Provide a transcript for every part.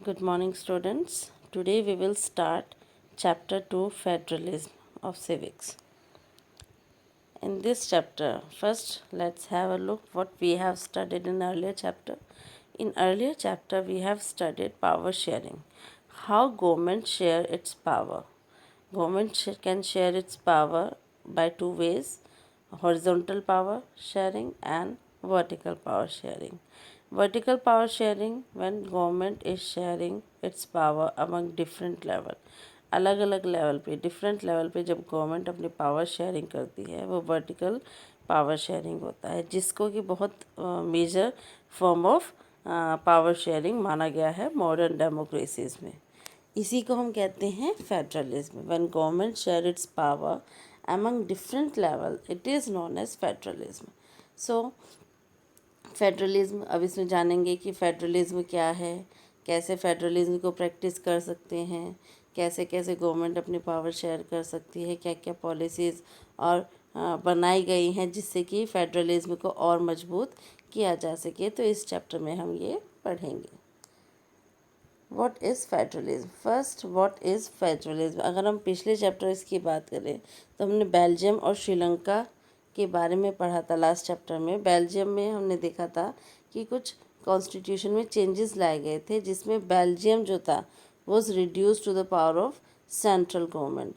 Good morning, students. Today we will start chapter 2 Federalism of Civics. In this chapter, first let's have a look what we have studied in earlier chapter. In earlier chapter, we have studied power sharing, how government share its power. Can share its power by two ways: horizontal power sharing and vertical power sharing. Vertical power sharing when government is sharing its power among different level. अलग अलग level पे different level पे जब government अपनी power sharing करती है वो vertical power sharing होता है, जिसको कि बहुत major form of power sharing माना गया है मॉडर्न डेमोक्रेसीज में। इसी को हम कहते हैं federalism. When government share its power among different level it is known as federalism. So federalism, अब इसमें जानेंगे कि फेडरलिज्म क्या है, कैसे फेडरलिज्म को प्रैक्टिस कर सकते हैं, कैसे कैसे गवर्नमेंट अपनी पावर शेयर कर सकती है, क्या क्या पॉलिसीज़ और बनाई गई हैं जिससे कि फेडरलिज्म को और मजबूत किया जा सके। तो इस चैप्टर में हम ये पढ़ेंगे। What is federalism? First, what is federalism? अगर हम पिछले चैप्टर इसकी बात करें तो हमने बेल्जियम और श्रीलंका के बारे में पढ़ा था। लास्ट चैप्टर में बेल्जियम में हमने देखा था कि कुछ कॉन्स्टिट्यूशन में चेंजेस लाए गए थे जिसमें बेल्जियम जो था was reduce to the power of central government.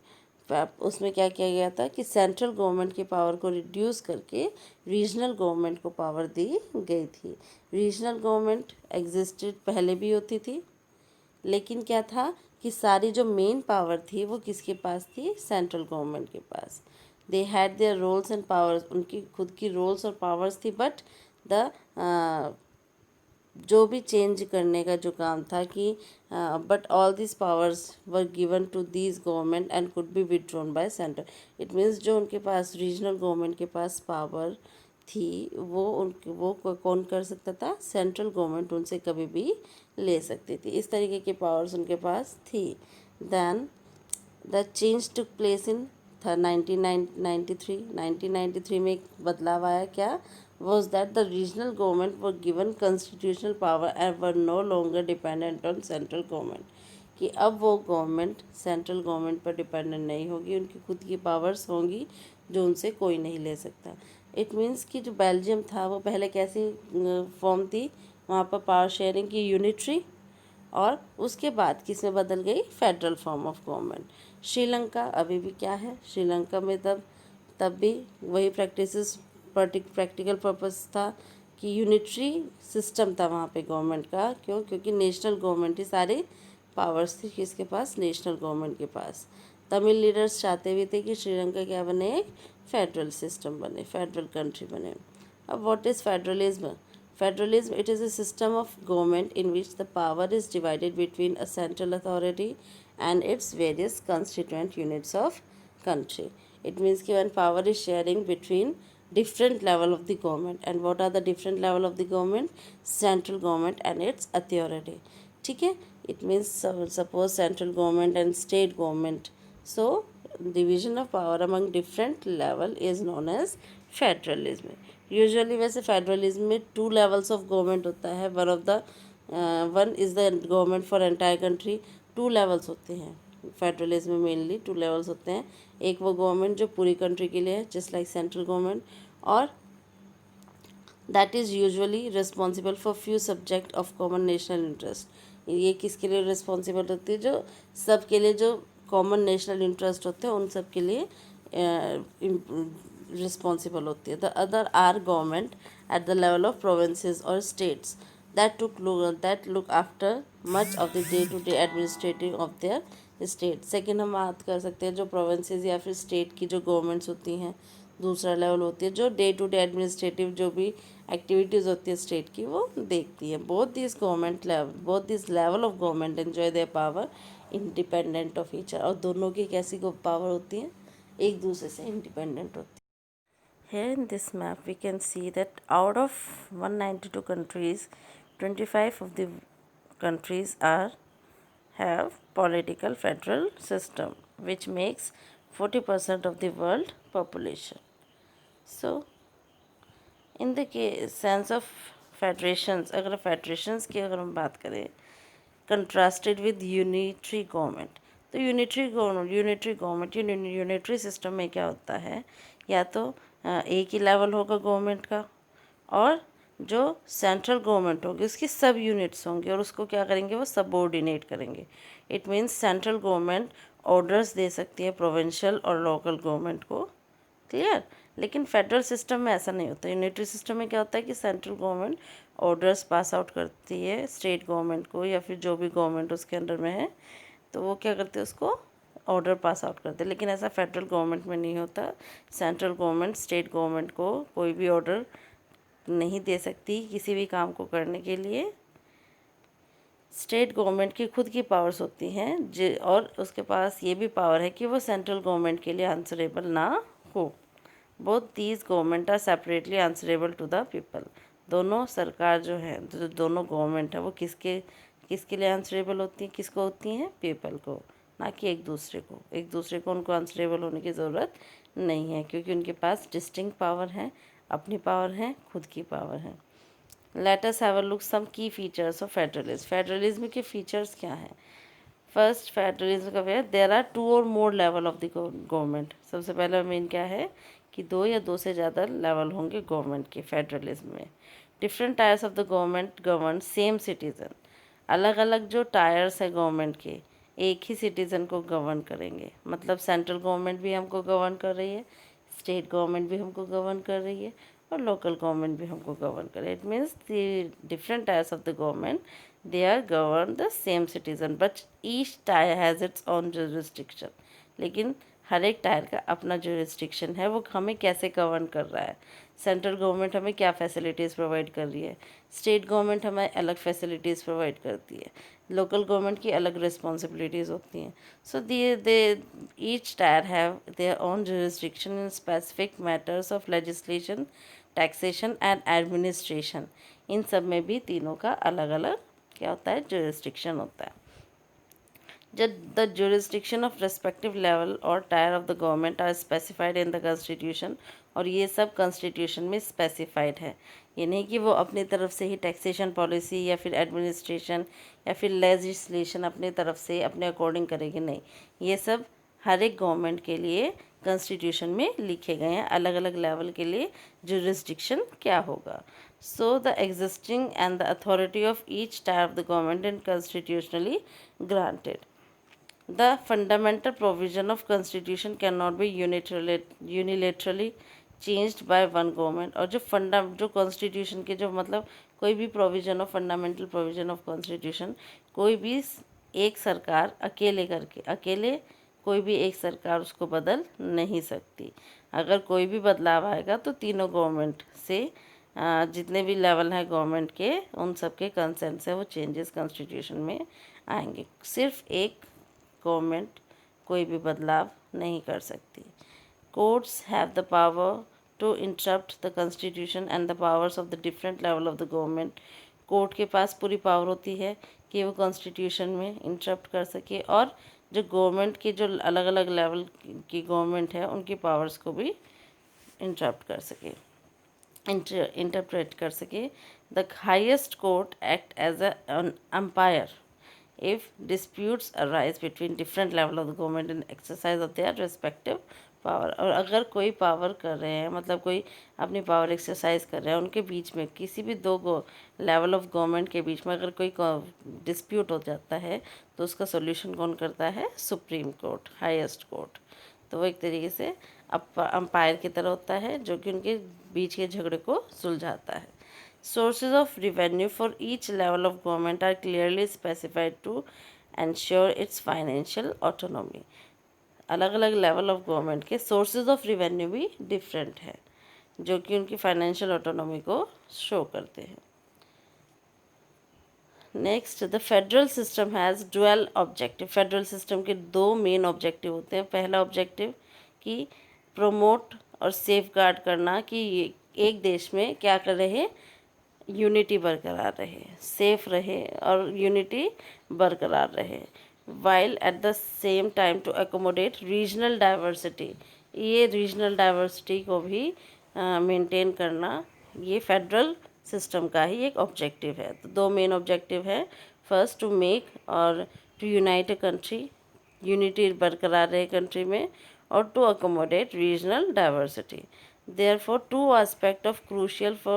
उसमें क्या किया गया था कि सेंट्रल गवर्नमेंट की पावर को रिड्यूस करके रीजनल गवर्नमेंट को पावर दी गई थी। रीजनल गवर्नमेंट एग्जिस्टेड पहले भी होती थी, लेकिन क्या था कि सारी जो मेन पावर थी वो किसके पास थी? सेंट्रल गवर्नमेंट के पास। They had their roles and powers, उनकी खुद की रोल्स और पावर्स थी, बट द जो भी चेंज करने का जो काम था कि but all this powers were given to this government and could be withdrawn by centre. It means जो उनके पास रीजनल गवर्नमेंट के पास पावर थी वो कौन कर सकता था? सेंट्रल गवर्नमेंट उनसे कभी भी ले सकती थी। इस तरीके की पावर्स उनके पास थी। Then the change took place in था 1993 में एक बदलाव आया। क्या was that? The regional government were given constitutional power and were no longer dependent on central government. कि अब वो गवर्नमेंट सेंट्रल गवर्नमेंट पर डिपेंडेंट नहीं होगी, उनकी खुद की पावर्स होंगी जो उनसे कोई नहीं ले सकता। इट मीन्स कि जो बेल्जियम था वो पहले कैसी फॉर्म थी, वहाँ पर पावर शेयरिंग की यूनिटरी, और उसके बाद किस में बदल गई? Federal form of government. Sri Lanka अभी भी क्या है? श्रीलंका में तब भी वही प्रैक्टिसेस प्रैक्टिकल पर्पस था कि यूनिटरी सिस्टम था वहाँ पे गवर्नमेंट का। क्यों? क्योंकि नेशनल गवर्नमेंट ही सारी पावर्स थी किसके पास? नेशनल गवर्नमेंट के पास। तमिल लीडर्स चाहते भी थे कि श्रीलंका क्या बने? एक फेडरल सिस्टम बने, फेडरल कंट्री बने। अब what is federalism? Federalism, it is a system of government in which the power is divided between a central authority and its various constituent units of country. It means कि when power is sharing between different level of the government, and what are the different level of the government? Central government and its authority. ठीक है? It means suppose central government and state government. So division of power among different level is known as federalism. Usually वैसे federalism में two levels of government होता है। One is the government for entire country. Two levels होते हैं federalism में, mainly two levels होते हैं। एक वो गवर्नमेंट जो पूरी कंट्री के लिए है, जस्ट लाइक सेंट्रल गवर्नमेंट, और that is usually responsible for few subject of common national interest. ये किसके लिए रिस्पॉन्सिबल होती है? जो सब के लिए जो कॉमन नेशनल इंटरेस्ट होते हैं उन सब के लिए रिस्पॉन्सिबल होती है। The other are government at the level of provinces और states that look after much of the day to day administrative of their state. Second हम बात कर सकते हैं जो प्रोविंसेस या फिर स्टेट की जो गवर्नमेंट्स होती हैं। दूसरा लेवल होती है जो डे टू डे एडमिनिस्ट्रेटिव जो भी एक्टिविटीज़ होती है स्टेट की वो देखती है। Both this level of government enjoy their power independent of each other. और दोनों की कैसी पावर होती हैं? एक दूसरे से इंडिपेंडेंट होती है। Here in this map we can see that out of 192 countries, 25 of the countries have political federal system, which makes 40% of the world population. So in the sense of federations, अगर federations की अगर हम बात करें contrasted with unitary government. तो unitary system में क्या होता है, या तो एक ही लेवल होगा गवर्नमेंट का, और जो सेंट्रल गवर्नमेंट होगी उसकी सब यूनिट्स होंगे और उसको क्या करेंगे, वो सबऑर्डिनेट करेंगे। It means central government orders दे सकती है प्रोविंशियल और लोकल गवर्नमेंट को, क्लियर। लेकिन फेडरल सिस्टम में ऐसा नहीं होता। यूनिटरी सिस्टम में क्या होता है कि central government orders pass out करती है स्टेट गवर्नमेंट को, या फिर जो भी गवर्नमेंट उसके अंडर में है, तो वो क्या करते हैं, उसको ऑर्डर पास आउट करते हैं। लेकिन ऐसा फेडरल गवर्नमेंट में नहीं होता। सेंट्रल गवर्नमेंट स्टेट गवर्नमेंट को कोई भी ऑर्डर नहीं दे सकती किसी भी काम को करने के लिए। स्टेट गवर्नमेंट की खुद की पावर्स होती हैं, और उसके पास ये भी पावर है कि वो सेंट्रल गवर्नमेंट के लिए आंसरेबल ना हो। Both these government are separately answerable to the people. दोनों सरकार जो है, जो दोनों गवर्नमेंट है, वो किसके किसके लिए आंसरेबल होती हैं, किसको होती हैं, पीपल को, ना कि एक दूसरे को। एक दूसरे को उनको आंसरेबल होने की ज़रूरत नहीं है, क्योंकि उनके पास डिस्टिंक्ट पावर है, अपनी पावर है, खुद की पावर है। Let us have a look some key features of federalism. Federalism के फीचर्स क्या हैं? फर्स्ट, फेडरलिज्म का वे देयर आर 2 और मोर लेवल ऑफ द गवर्नमेंट। सबसे पहला मेन क्या है कि 2 या 2 से ज़्यादा लेवल होंगे गवर्नमेंट के फेडरलिज्म में। Different tiers of the government govern same citizen. अलग अलग जो टायर्स है गवर्नमेंट के, एक ही सिटीज़न को गवर्न करेंगे। मतलब सेंट्रल गवर्नमेंट भी हमको गवर्न कर रही है, स्टेट गवर्नमेंट भी हमको गवर्न कर रही है, और लोकल गवर्नमेंट भी हमको गवर्न कर रही है। It means the different tiers of the government they are govern the same citizen, but each tier has its own jurisdiction. लेकिन हर एक टायर का अपना जो रिस्ट्रिक्शन है, वो हमें कैसे गवर्न कर रहा है। सेंट्रल गवर्नमेंट हमें क्या फैसिलिटीज़ प्रोवाइड कर रही है, स्टेट गवर्नमेंट हमें अलग फैसिलिटीज़ प्रोवाइड करती है, लोकल गवर्नमेंट की अलग रिस्पॉन्सिबिलिटीज़ होती हैं। So they each tier have their own jurisdiction in specific matters of legislation, taxation and administration. इन सब में भी तीनों का अलग अलग क्या होता है, जुरिस्डिक्शन होता है। The jurisdiction of respective level or tier of the government are specified in the constitution, और ये सब कॉन्स्टिट्यूशन में स्पेसिफाइड है। ये नहीं कि वो अपनी तरफ से ही टैक्सेशन पॉलिसी या फिर एडमिनिस्ट्रेशन या फिर लेजिस्लेशन अपनी तरफ से अपने अकॉर्डिंग करेगी, नहीं। ये सब हर एक गवर्नमेंट के लिए कॉन्स्टिट्यूशन में लिखे गए हैं, अलग अलग लेवल के लिए जुरिस्डिक्शन क्या होगा। So the existing and the authority of each tyre of the government in constitutionally granted. The fundamental provision of constitution cannot be unilaterally changed by one government। और जो कॉन्स्टिट्यूशन के जो मतलब कोई भी provision of fundamental provision of constitution, कोई भी एक सरकार अकेले कोई भी एक सरकार उसको बदल नहीं सकती। अगर कोई भी बदलाव आएगा तो तीनों गवर्नमेंट से जितने भी लेवल हैं गवर्नमेंट के, उन सब के कंसेंट से वो चेंजेस कॉन्स्टिट्यूशन में आएंगे। सिर्फ एक गवर्नमेंट कोई भी बदलाव नहीं कर सकती। Courts have the power to interrupt the constitution and the powers of the different level of the government. Court के पास पूरी पावर होती है कि वो कॉन्स्टिट्यूशन में इंटरप्ट कर सके, और जो गवर्नमेंट के जो अलग अलग लेवल की गवर्नमेंट है उनकी पावर्स को भी इंटरप्ट कर सके, इंटरप्रेट कर सके। The highest court act as an umpire if disputes arise between different level of the government in exercise of their respective power। और अगर कोई पावर कर रहे हैं, मतलब कोई अपनी पावर एक्सरसाइज कर रहे हैं, उनके बीच में किसी भी दो लेवल ऑफ गवर्नमेंट के बीच में अगर कोई डिस्प्यूट हो जाता है, तो उसका सोल्यूशन कौन करता है, सुप्रीम कोर्ट, हाईएस्ट कोर्ट। तो वो एक तरीके से अंपायर की तरह होता है, जो कि उनके बीच के झगड़े को सुलझाता है। Sources of revenue for each level of government are clearly specified to ensure its financial autonomy। अलग अलग लेवल ऑफ गवर्नमेंट के सोर्सेज ऑफ रिवेन्यू भी डिफरेंट है, जो कि उनकी फाइनेंशियल ऑटोनॉमी को शो करते हैं। Next, the federal system has dual objective. Federal system के 2 मेन ऑब्जेक्टिव होते हैं। पहला ऑब्जेक्टिव कि प्रमोट और सेफ गार्ड करना कि एक देश में क्या कर रहे, यूनिटी बरकरार रहे, सेफ रहे और यूनिटी बरकरार रहे। While at the same time to accommodate regional diversity. ये रीजनल डाइवर्सिटी को भी मेंटेन करना, ये फेडरल सिस्टम का ही एक ऑब्जेक्टिव है। तो 2 मेन ऑब्जेक्टिव है। फर्स्ट टू मेक और to unite a country, unity बरकरार रहे कंट्री में, और to accommodate regional diversity. Therefore, two aspects of crucial for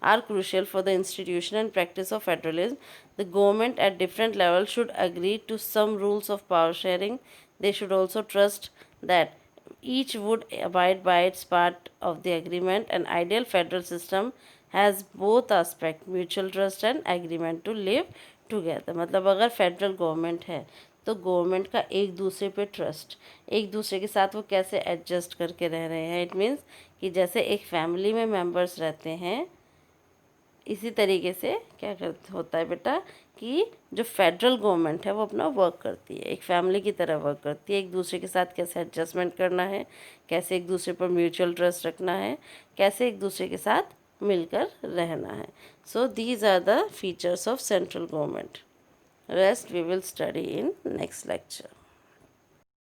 are crucial for the institution and practice of federalism. The government at different levels should agree to some rules of power sharing. They should also trust that each would abide by its part of the agreement. An ideal federal system has both aspects, mutual trust and agreement to live together. मतलब अगर federal government है तो government का एक दूसरे पे trust, एक दूसरे के साथ वो कैसे एडजस्ट करके रह रहे हैं. इट मीन्स कि जैसे एक फैमिली में मेंबर्स रहते हैं, इसी तरीके से क्या होता है बेटा कि जो फेडरल गवर्नमेंट है वो अपना वर्क करती है, एक फैमिली की तरह वर्क करती है. एक दूसरे के साथ कैसे एडजस्टमेंट करना है, कैसे एक दूसरे पर म्यूचुअल ट्रस्ट रखना है, कैसे एक दूसरे के साथ मिलकर रहना है. So these are the features of central government. Rest we will study in next lecture.